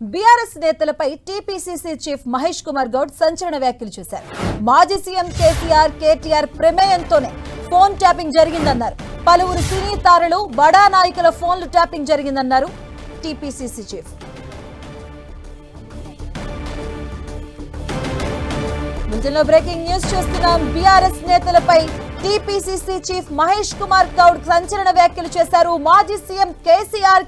BRS నేతలపై TPCC chief Mahesh Kumar Goud సంచలన వ్యాఖ్యలు చేశారు. మాజీ సీఎం కేటీఆర్ ప్రమేయంతోనే ఫోన్ ట్యాపింగ్ జరిగిందన్నారు. పలువురు సినీ తారలు బడా నాయకుల ఫోన్లు ట్యాపింగ్ జరిగిందన్నారు టీపీసీసీ చీఫ్. బ్రేకింగ్ న్యూస్ చూస్తున్నాం. బీఆర్ఎస్ నేతలపై టీపీసీసీ చీఫ్ మహేష్ కుమార్ గౌడ్ సంచలన వ్యాఖ్యలు చేశారు. మాజీ సీఎం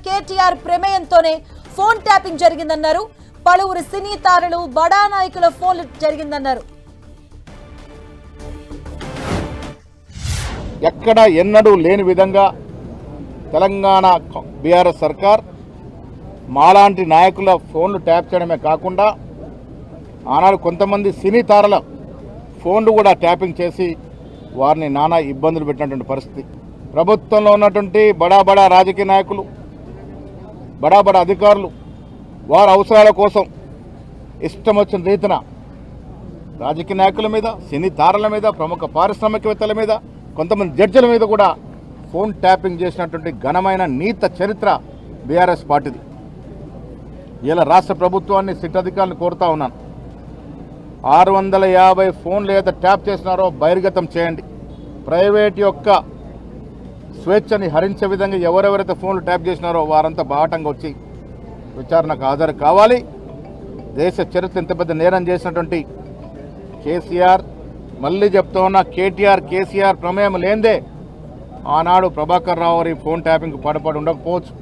కేటీఆర్ ప్రమేయంతోనే ఫోన్ ట్యాపింగ్ జరిగిందన్నారు. పలువురు సినీ తారలు బడా నాయకుల ఫోన్లు జరిగిందన్నారు. ఎక్కడ ఎన్నడూ లేని విధంగా తెలంగాణ బీఆర్ఎస్ సర్కార్ మాలాంటి నాయకుల ఫోన్లు ట్యాప్ చేయడమే కాకుండా ఆనాడు కొంతమంది సినీ తారల ఫోన్లు కూడా ట్యాపింగ్ చేసి వారిని నానా ఇబ్బందులు పెట్టినటువంటి పరిస్థితి. ప్రభుత్వంలో ఉన్నటువంటి బడా రాజకీయ నాయకులు, బడా అధికారులు వారి అవసరాల కోసం ఇష్టం వచ్చిన రీతిన రాజకీయ నాయకుల మీద, సినీ తారల మీద, ప్రముఖ పారిశ్రామికవేత్తల మీద, కొంతమంది జడ్జిల మీద కూడా ఫోన్ ట్యాపింగ్ చేసినటువంటి ఘనమైన నీత చరిత్ర బీఆర్ఎస్ పార్టీది. ఇలా రాష్ట్ర ప్రభుత్వాన్ని సిట్ అధికారులను కోరుతా ఉన్నాను, 650 ఫోన్లు ఏదైతే ట్యాప్ చేసినారో బహిర్గతం చేయండి. ప్రైవేట్ యొక్క స్వేచ్ఛని హరించే విధంగా ఎవరెవరైతే ఫోన్లు ట్యాప్ చేసినారో వారంతా బాటంగా వచ్చి విచారణకు హాజరు కావాలి. దేశ చరిత్ర ఇంత పెద్ద నేరం చేసినటువంటి కేసీఆర్, మళ్ళీ చెప్తా ఉన్నా, కేసీఆర్ ప్రమేయం లేందే ఆనాడు ప్రభాకర్ రావు వారి ఫోన్ ట్యాపింగ్కి పాటుపడి ఉండకపోవచ్చు.